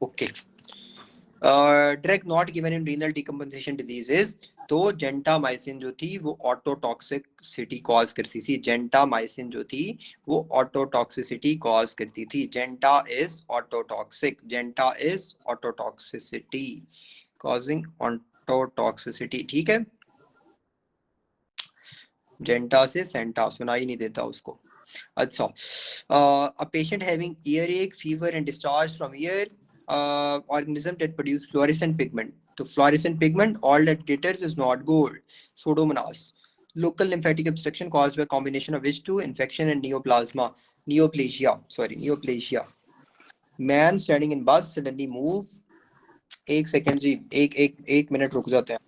Okay, drug not given in renal decomposition diseases, तो gentamicin जो थी वो ऑटोटॉक्सिसिटी कॉज करती थी। जेंटामाइसिन जो थी वो ऑटोटॉक्सिसिटी कॉज करती थी। जेंटा is ototoxic, जेंटा is autotoxicity causing autotoxicity. ठीक है, जेंटा से सेंटा सुना ही नहीं देता उसको। अच्छा, a patient having earache, fever and discharge from ear, organism that produce fluorescent pigment. तो fluorescent pigment, all that glitters is not gold. Pseudomonas. Local lymphatic obstruction caused by combination of which two? Infection and neoplasma. Neoplasia. Man standing in bus suddenly move. एक second जी, एक minute रुक जाते हैं।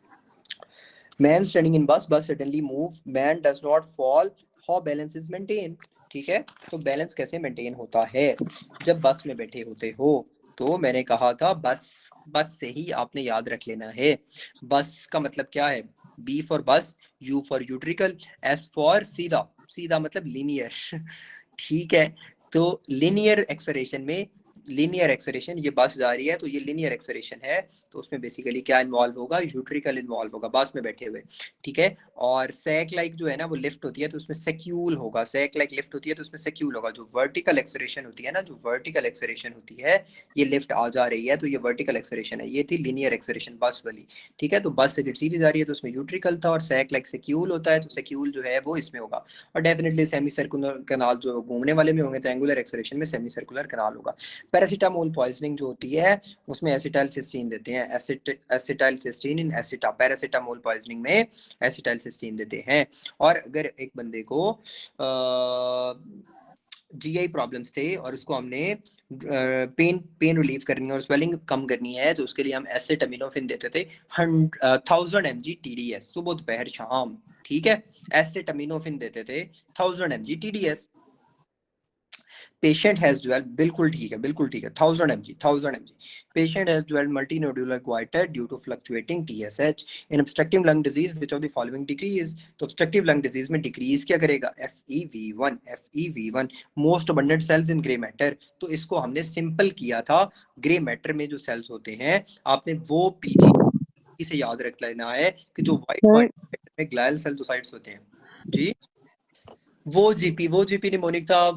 Man standing in bus suddenly move, man does not fall, how balance is maintained। ठीक है, तो balance कैसे maintain होता है जब बस में बैठे होते हो? तो मैंने कहा था बस से ही आपने याद रख लेना है। बस का मतलब क्या है? बी फॉर बस, you for utricle, S for सीधा, सीधा मतलब लीनियर। ठीक है, तो लीनियर एक्सेलरेशन में, लीनियर एक्सेलरेशन, ये बस जा रही है तो ये लीनियर एक्सेलरेशन है, तो उसमें बेसिकली क्या इन्वॉल्व होगा? यूट्रिकल इन्वॉल्व होगा बस में बैठे हुए। ठीक है, और सैक लाइक जो है ना वो लिफ्ट होती है तो उसमें सेक्यूल होगा। सैक लाइक लिफ्ट होती है तो उसमें सेक्यूल होगा। जो वर्टिकल एक्सेलरेशन होती है ना, जो वर्टिकल एक्सेलरेशन होती है, ये लिफ्ट आ जा रही है तो ये वर्टिकल एक्सेलरेशन है। ये थी लीनियर एक्सेलरेशन बस वाली। ठीक है, तो बस से सीधी जा रही है तो उसमें यूट्रिकल था, और सैक लाइक सेक्यूल होता है तो सेक्यूल जो है वो इसमें होगा। और डेफिनेटली सेमी सर्कुलर कनाल जो घूमने वाले में होंगे तो एंगुलर एक्सेलरेशन में सेमी सर्कुलर कनाल होगा। पैरासीटामोल पॉइजनिंग जो होती है उसमें एसिटाइल सिस्टीन देते हैं, एसिटाइल सिस्टीन इन एसिटा। पैरासीटामोल पॉइजनिंग में एसिटाइल सिस्टीन देते हैं। और अगर एक बंदे को जीआई प्रॉब्लम्स थे और उसको हमने पेन रिलीफ करनी है और स्वेलिंग कम करनी है, तो उसके लिए हम एसिटामिनोफेन देते थे 1000 mg TDS सुबह दोपहर शाम। ठीक है, एसिटामिनोफेन देते थे 1000 mg TDS। Patient has developed, बिल्कुल ठीक है, बिल्कुल ठीक है, 1000 mg। Patient has developed multinodular goitre due to fluctuating TSH in obstructive lung disease which of the following decrease. तो ऑब्स्ट्रक्टिव लंग डिजीज में डिक्रीज क्या करेगा? FEV1, FEV1 most abundant cells in grey matter. तो इसको हमने simple किया था, grey matter में जो सेल्स होते हैं आपने वो PG से याद रख लेना है कि जो व्हाइट में ग्लायल सेल्यूलोसाइट्स होते हैं जी, वो जीपी निमोनिक था।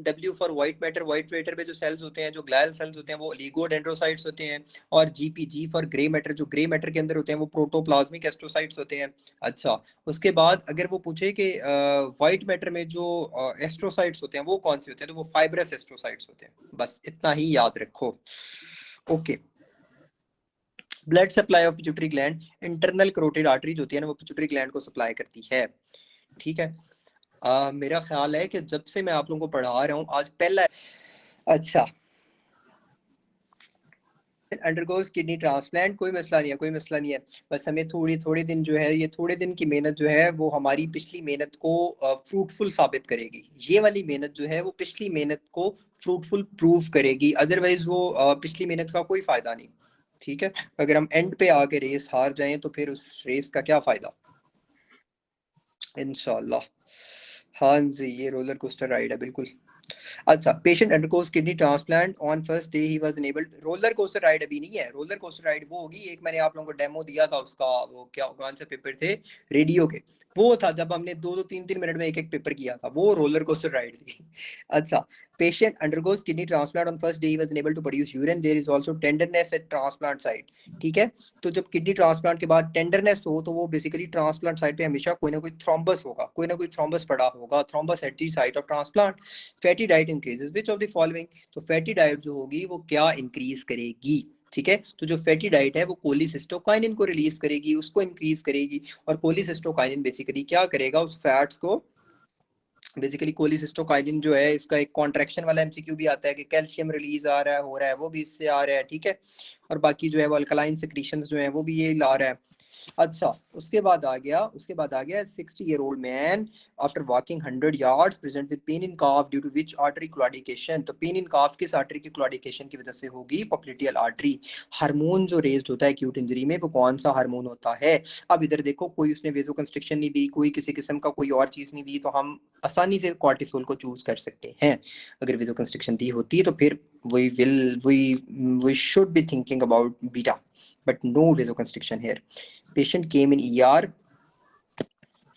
W for white matter, white matter पे जो सेल्स होते हैं, जो ग्लायल सेल्स होते हैं वो ओलिगोडेंड्रोसाइट्स होते हैं। और जी फॉर ग्रे मैटर, जो ग्रे मैटर के अंदर होते हैं वो प्रोटोप्लाज्मिक एस्ट्रोसाइट्स होते हैं। अच्छा, उसके बाद अगर वो पूछे कि व्हाइट मैटर में जो एस्ट्रोसाइट्स होते हैं वो कौन से होते हैं, तो वो फाइब्रस एस्ट्रोसाइट्स होते हैं। बस इतना ही याद रखो। Okay, blood supply of pituitary gland, internal carotid artery जो होती है ना वो पिट्यूटरी ग्लैंड को सप्लाई करती है। ठीक है, मेरा ख्याल है कि जब से मैं आप लोगों को पढ़ा रहा हूँ आज पहला। अच्छा, अंडरगोज किडनी ट्रांसप्लांट, कोई मसला नहीं है, कोई मसला नहीं है। बस हमें थोड़े दिन जो है, ये थोड़े दिन की मेहनत जो है वो हमारी पिछली मेहनत को फ्रूटफुल साबित करेगी। ये वाली मेहनत जो है वो पिछली मेहनत को फ्रूटफुल प्रूव करेगी, अदरवाइज वो पिछली मेहनत का कोई फायदा नहीं। ठीक है, अगर हम एंड पे आके रेस हार जाएं तो फिर उस रेस का क्या फायदा? इंशाल्लाह। हाँ जी, ये रोलर कोस्टर राइड है बिल्कुल। अच्छा, patient undergoes kidney transplant on first day ही was enable. Roller coaster ride अभी नहीं है, रोलर कोस्टर राइड वो होगी, एक मैंने आप लोगों को डेमो दिया था उसका, वो क्या कौन से पेपर थे रेडियो के, वो था जब हमने 2-2 3-3 मिनट में एक पेपर किया था, वो रोलर कोस्टर राइड थी। अच्छा, patient undergoes kidney transplant on first day ही was unable to produce urine, there is also tenderness at transplant site. ठीक है, तो जब किडनी ट्रांसप्लांट के बाद टेंडरनेस हो तो वो बेसिकली ट्रांसप्लांट साइट पे हमेशा कोई ना कोई थ्रोम्बस होगा, कोई ना कोई थ्रोम्बस पड़ा होगा, thrombus at the site of transplant. Fatty diet increases which of the following, तो फैटी डाइट जो होगी वो क्या इंक्रीज करेगी? ठीक है, तो जो फैटी डाइट है वो कोलिसिस्टोकाइनिन को रिलीज करेगी, उसको इंक्रीज करेगी। और कोलिसिस्टोकाइनिन बेसिकली क्या करेगा? उस फैट्स को, बेसिकली कोलिसिस्टोकाइनिन जो है इसका एक कॉन्ट्रैक्शन वाला एमसीक्यू भी आता है कि कैल्शियम रिलीज आ रहा है, हो रहा है, वो भी इससे आ रहा है। ठीक है, और बाकी जो है वो अल्कलाइन सिक्रीशंस जो है वो भी ये ला रहा है। अच्छा, उसके बाद आ गया 60-year-old man after walking 100 yards present with pain in calf due to which artery claudication. तो पेन इन काफ किस आर्टरी की क्लॉडिकेशन की वजह से होगी? Popliteal artery. हार्मोन जो रेज्ड होता है एक्यूट इंजरी में वो कौन सा हार्मोन होता है? अब इधर देखो, कोई उसने वेजो कंस्ट्रिक्शन नहीं दी, कोई किसी किस्म का कोई और चीज नहीं दी, तो हम आसानी से कॉर्टिसोल को चूज कर सकते हैं। अगर वेजो कंस्ट्रिक्शन दी होती तो फिर we should be thinking about beta, but no vasoconstriction here. Patient came in ER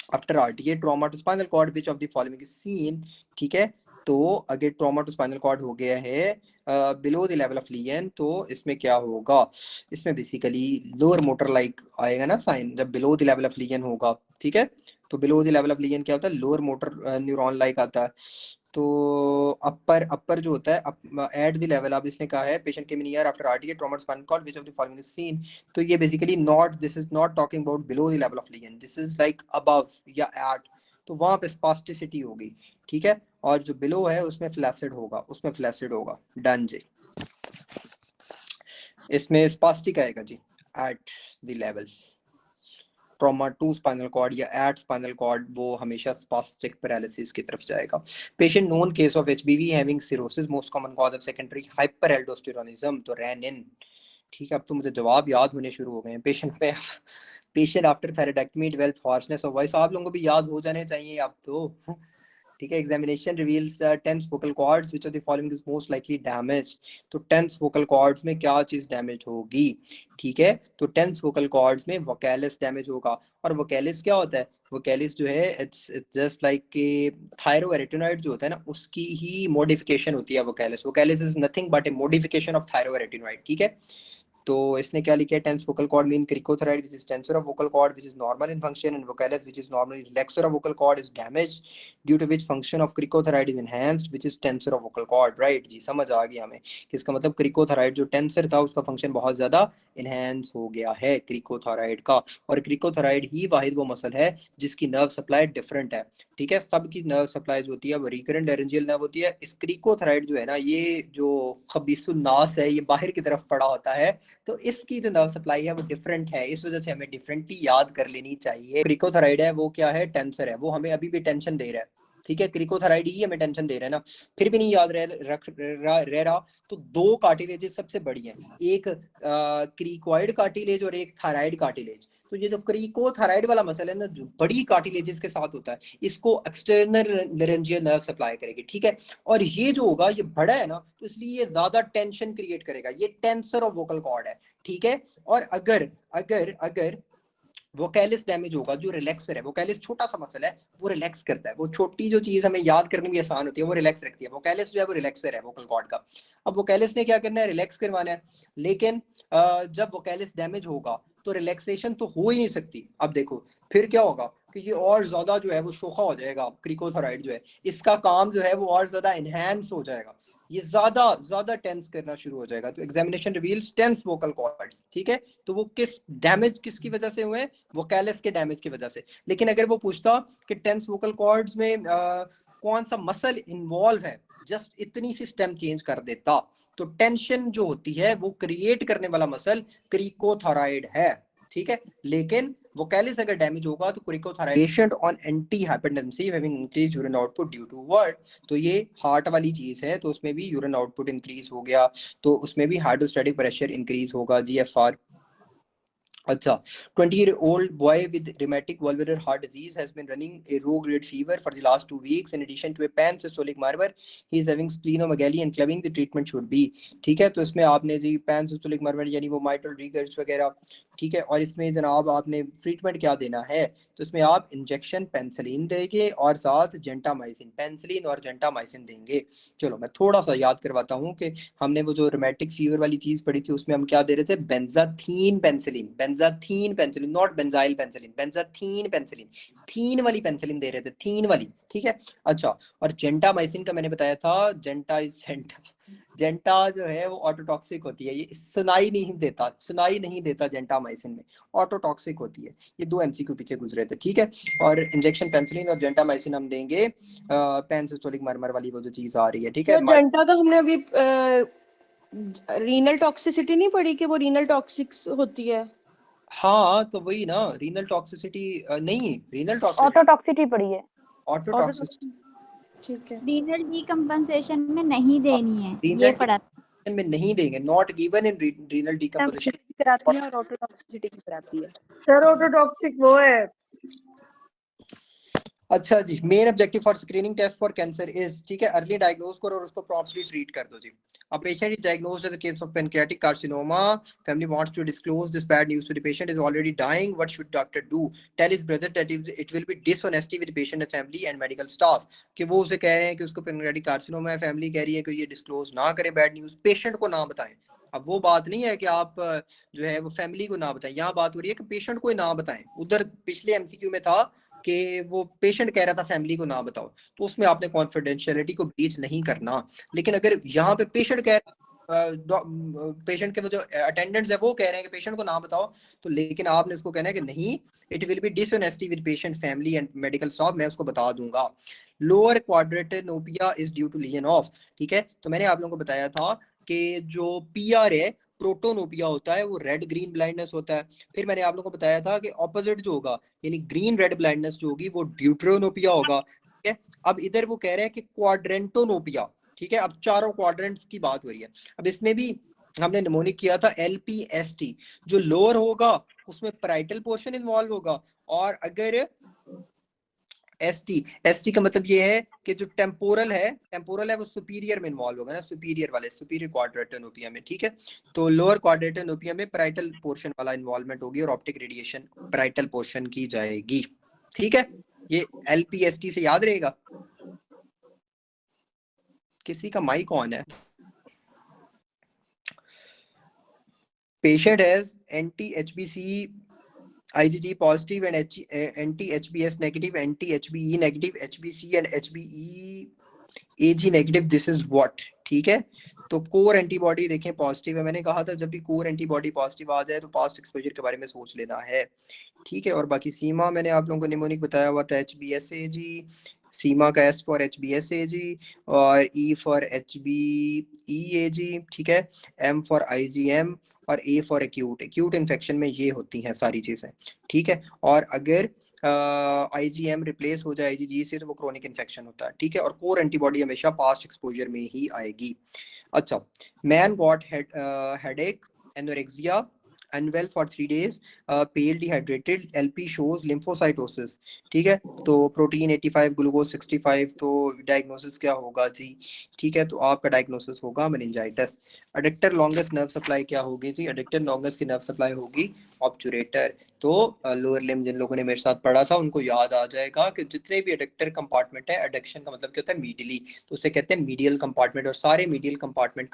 after RTA trauma to spinal cord, which of the following is seen? ठीक है, तो अगर ट्रॉमा टू स्पाइनल कॉर्ड हो गया है बिलो द लेवल ऑफ लियन, तो इसमें क्या होगा? इसमें बेसिकली लोअर मोटर लाइक आएगा ना साइन, जब बिलो द लेवल ऑफ लियन होगा। ठीक है, तो बिलो द लेवल ऑफ लियन क्या होता है? लोअर मोटर न्यूरॉन लाइक आता है। तो अपर जो होता है एट द लेवल, अब इसने कहा है patient came in year after RTA trauma spinal cord which of the following is seen. तो ये basically not, this is not talking about below the level of lesion, this is like above या at, तो वहां पे spasticity होगी। ठीक है, और जो बिलो है उसमें फ्लैसिड होगा, डन जी। इसमें स्पास्टिक आएगा जी at the level. Trauma to spinal cord या एट स्पाइनल कॉर्ड वो हमेशा स्पास्टिक पैरालिसिस की तरफ जाएगा। Patient known case of HBV having cirrhosis, most common cause of secondary hyperaldosteronism, तो रेनिन। ठीक है, अब तो मुझे जवाब याद होने शुरू हो गए हैं। Patient after thyroidectomy develop hoarseness of voice, आप लोगों को भी याद हो जाने चाहिए अब तो। ठीक है, examination reveals tense vocal cords which of the following is most likely damage. तो टेंस वोकल कॉर्ड्स में क्या चीज डैमेज होगी? ठीक है, तो टेंस वोकल कॉर्ड्स में वोकैलिस डैमेज होगा। और वोकैलिस क्या होता है? वोकैलिस जो है इट्स जस्ट लाइक के थायरोएरेटिनॉइड जो होता है ना, उसकी ही मॉडिफिकेशन होती है vocalis. Vocalis is nothing but a modification of thyroarytenoid. ठीक है, तो इसने क्या लिखा है? Tense vocal cord mean cricothyroid which is tensor of vocal cord which is normal in function, and vocalis which is normally relaxer of vocal cord is damaged due to which function of cricothyroid is enhanced which is tensor of vocal cord. Right जी, समझ आ गया हमें कि इसका मतलब क्रिकोथोराइड जो tensor था उसका फंक्शन बहुत ज्यादा इनहेंस हो गया है क्रिकोथोराइड का। और क्रिकोथोराइड ही वाहिद वो मसल है जिसकी नर्व सप्लाई डिफरेंट है। ठीक है, सबकी नर्व सप्लाई जो होती है वो रिकरेंट लेरेंजियल नर्व होती है। इस क्रिकोथोराइड जो है ना, ये जो खबीसुन नास है, ये बाहर की तरफ पड़ा होता है, तो इसकी जो नर्व सप्लाई है वो डिफरेंट है। इस वजह से हमें डिफरेंटली याद कर लेनी चाहिए। क्रिकोथोराइड है वो क्या है? टेंसर है, वो हमें अभी भी टेंशन दे रहा है। ठीक है, क्रिकोथोराइड ही हमें टेंशन दे रहा है ना, फिर भी नहीं याद रह रहा। तो दो कार्टिलेजेस सबसे बड़ी हैं, एक क्रिकोइड कार्टिलेज और एक थायराइड कार्टिलेज। तो ये जो क्रिकोथायराइड वाला मसल है ना, जो बड़ी कार्टिलेजेस के साथ होता है, इसको एक्सटर्नल लेरेंजियल नर्व सप्लाई करेगी। ठीक है, और ये जो होगा ये बड़ा है ना, तो इसलिए ये ज्यादा टेंशन क्रिएट करेगा, ये टेंसर ऑफ वोकल कॉर्ड है। ठीक है, और अगर अगर अगर वोकैलिस डैमेज होगा, जो रिलैक्सर है, वोकैलिस छोटा सा मसल है, वो रिलैक्स करता है, वो छोटी जो चीज हमें याद करनी भी आसान होती है वो रिलैक्स रखती है। वोकैलिस जो है वो रिलैक्सर है वोकल कॉर्ड का। अब वोकैलिस ने क्या करना है? रिलैक्स करवाना है। लेकिन जब वोकैलिस डैमेज होगा तो रिलैक्सेशन तो हो ही नहीं सकती। अब देखो फिर क्या होगा कि ये और ज्यादा जो है वो शोखा हो जाएगा। क्रिकोथोराइड जो है, इसका काम जो है वो और ज्यादा एनहांस हो जाएगा, ये ज्यादा ज्यादा टेंस करना शुरू हो जाएगा। तो examination reveals tense vocal cords. ठीक है, तो वो किस डैमेज किसकी वजह से हुए? वोकैलिस के डैमेज की वजह से। लेकिन अगर वो पूछता कि टेंस वोकल कॉर्ड्स में कौन सा मसल इन्वॉल्व है, जस्ट इतनी सी स्टेम चेंज कर देता, तो टेंशन जो होती है वो क्रिएट करने वाला मसल क्रिकोथोराइड है। ठीक है, लेकिन वोकैलिस अगर डैमेज होगा तो cricothyroid. Patient on anti hypertensive having increase urine output due to what? तो ये हार्ट वाली चीज है, तो उसमें भी यूरिन आउटपुट इंक्रीज हो गया, तो उसमें भी हाइड्रोस्टैटिक प्रेशर इंक्रीज होगा, जीएफआर। अच्छा, 20-year-old boy with rheumatic valvular heart disease has been running a low-grade fever for the last 2 weeks. In addition to a pan-systolic murmur, he is having splenomegaly and clubbing. The treatment should be। ठीक है, तो इसमें आपने जी pan-systolic murmur यानी वो mitral regurg वगैरह। ठीक है, और इसमें जनाब आपने ट्रीटमेंट क्या देना है? तो इसमें आप इंजेक्शन पेंसिलिन देंगे और साथ जेंटामाइसिन, पेंसिलिन और जेंटामाइसिन देंगे। चलो मैं थोड़ा सा याद करवाता हूँ कि हमने वो जो रोमैटिक फीवर वाली चीज पढ़ी थी उसमें हम क्या दे रहे थे? Benzathine penicillin, benzathine penicillin, not benzyl penicillin, benzathine penicillin, थीन वाली पेंसिलिन दे रहे थे, थीन वाली। ठीक है, अच्छा, और जेंटामाइसिन का मैंने बताया था, जेंटा इज सेंटा, जेंटा जो है वो ऑटोटॉक्सिक होती है, ये सुनाई नहीं देता जेंटामाइसिन में, ऑटोटॉक्सिक होती है। ये दो एमसीक्यू पीछे गुजरे थे। ठीक है, और इंजेक्शन पेंसिलिन और जेंटामाइसिन हम देंगे पेनसिस्टोलिक मरमर वाली वो जो चीज आ रही है। ठीक है, सर जेंटा तो हमने अभी रीनल टॉक्सिसिटी नहीं पढ़ी कि वो रीनल टॉक्सिक्स होती है? हाँ तो वही ना, रीनल टॉक्सिसिटी नहीं, रीनल टॉक्सिसिटी, ऑटोटॉक्सिटी पड़ी है, ऑटोटॉक्सिसिटी ठीक है। रीनल डीकम्पनसेशन में नहीं देनी है, ये रीनल पढ़ा। में नहीं देंगे, not given in renal decomposition कराती है और ऑटोटॉक्सिसिटी की कराती है। सर ऑटोटॉक्सिक वो है। अच्छा जी, main objective for screening test for cancer is, ठीक है, अर्ली डायग्नोज करो और उसको प्रॉम्प्टली ट्रीट कर दो जी। A patient is diagnosed as a case of pancreatic carcinoma. Family wants to disclose this bad news to the patient is already dying. What should doctor do? Tell his brother that it will be dishonesty with the patient and family and medical staff. कि वो उसे कह रहे हैं कि उसको pancreatic carcinoma है, family कह रही है कि ये डिस्क्लोज ना करें बैड न्यूज, पेशेंट को ना बताएं। अब वो बात नहीं है कि आप जो है वो फैमिली को ना बताएं, यहाँ बात हो रही है कि पेशेंट को ना बताएं। उधर पिछले एमसीक्यू में था कि वो पेशेंट कह रहा था फैमिली को ना बताओ, तो उसमें आपने कॉन्फिडेंशियलिटी को ब्रीच नहीं करना। लेकिन अगर यहाँ पे पेशेंट कह पेशेंट के वो जो अटेंडेंट्स है वो कह रहे हैं कि पेशेंट को ना बताओ, तो लेकिन आपने उसको कहना है कि नहीं, it will be dishonesty with patient family and medical staff, मैं उसको बता दूंगा। Lower quadrantanopia is due to lesion of, ठीक है, तो मैंने आप लोगों को बताया था कि जो पीआर है, प्रोटोनोपिया होता है, वो रेड ग्रीन ब्लाइंडनेस होता है। फिर मैंने आप लोगों को बताया था कि ऑपोजिट जो होगा, यानी ग्रीन रेड ब्लाइंडनेस जो होगी वो ड्यूट्रोनोपिया होगा, ठीक है। अब इधर वो कह रहे हैं कि क्वाड्रेंटोनोपिया, ठीक है, अब चारों क्वाड्रेंट्स की बात हो रही है। अब इसमें भी हमने निमोनिक किया था एलपीएसटी, जो लोअर होगा उसमें पैराइटल पोर्शन इन्वॉल्व होगा, और अगर एसटी का मतलब ये है कि जो टेम्पोरल है वो सुपीरियर में इन्वॉल्व होगा ना, सुपीरियर क्वाड्रेटेनोपिया में, ठीक है। तो लोअर क्वाड्रेटेनोपिया में पैराइटल पोर्शन वाला इन्वॉल्वमेंट होगी और ऑप्टिक रेडिएशन पैराइटल पोर्शन की जाएगी, ठीक है। ये एलपीएसटी से याद रहेगा। किसी का माइक ऑन है। Patient has anti-HBC IgG positive and anti-HBs negative, anti-HBe negative, HBC and HBeAg negative. This is what, ठीक है। तो कोर एंटीबॉडी देखें पॉजिटिव है, मैंने कहा था जब भी कोर एंटीबॉडी पॉजिटिव आ जाए तो पास्ट एक्सपोजर के बारे में सोच लेना है, ठीक है। और बाकी सीमा मैंने आप लोगों को निमोनिक बताया हुआ था HBsAg, सीमा का S फॉर HBsAg और E फॉर HBeAg, ठीक है, M फॉर IgM और A फॉर एक्यूट इन्फेक्शन में ये होती हैं सारी चीजें, ठीक है। और अगर IgM रिप्लेस हो जाए IgG से तो वो क्रोनिक इन्फेक्शन होता है, ठीक है। और कोर एंटीबॉडी हमेशा पास्ट एक्सपोजर में ही आएगी। अच्छा, man got headache, anorexia, unwell for 3 days, pale dehydrated, LP shows lymphocytosis, ठीक है। तो प्रोटीन 85, ग्लूकोज 65, तो डायग्नोसिस क्या होगा जी, ठीक है। तो आपका डायग्नोसिस होगा मेनिंजाइटिस। एडिक्टर लॉन्गेस्ट नर्व सप्लाई क्या होगी जी, एडिक्टर लॉन्गेस्ट की नर्व सप्लाई होगी ऑब्चुरेटर। तो लोअर लिम्ब जिन लोगों ने मेरे साथ पढ़ा था उनको याद आ जाएगा कि जितने भी एडिक्टर कंपार्टमेंट है, एडिक्शन का मतलब क्या होता है, मीडियली, तो उसे कहते हैं मीडियल कंपार्टमेंट। और सारे मीडियल कंपार्टमेंट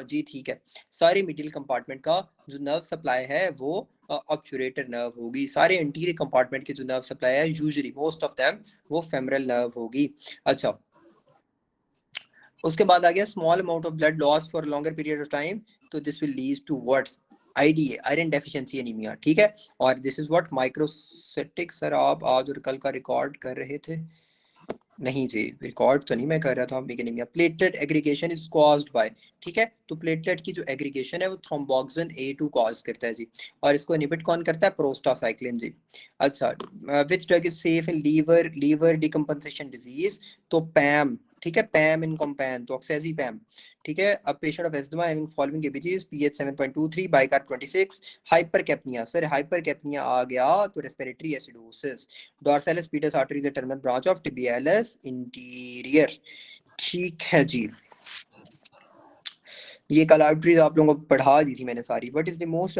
जी ठीक है, सारे मीडियल कंपार्टमेंट का जो नर्व सप्लाई है वो ऑब्चुरेटर नर्व होगी। सारे इंटीरियर कंपार्टमेंट की जो नर्व सप्लाई है यूजुअली मोस्ट ऑफ देम वो फेमरल नर्व होगी। अच्छा, उसके बाद आ गया small amount of blood loss for longer period of time, तो this will lead to what's, IDA, iron deficiency anaemia, ठीक है। और this is what microcytic. Sir आप आज और कल का रिकॉर्ड कर रहे थे? नहीं जी, रिकॉर्ड तो नहीं मैं कर रहा था। Anaemia, platelet aggregation is caused by, ठीक है। तो प्लेटलेट की जो एग्रीगेशन है वो थ्रोम्बोक्सिन A2 कॉज करता है जी, और इसको इनहिबिट कौन करता है, प्रोस्टासाइक्लिन जी। अच्छा, which drug is safe in liver decompensation disease, तो पैम, ठीक है, पैम इन कॉम्पैन, तो ऑक्सीपैम, ठीक है। अब patient of asthma having following ABGs, pH 7.23, bicarb 26, hypercapnia, sir hypercapnia आ गया तो respiratory acidosis, dorsalis pedis artery is a terminal branch of tibialis anterior, ठीक है जी। ये कल आर्टरीज आप लोगों को पढ़ा दी थी मैंने सारी। What is the most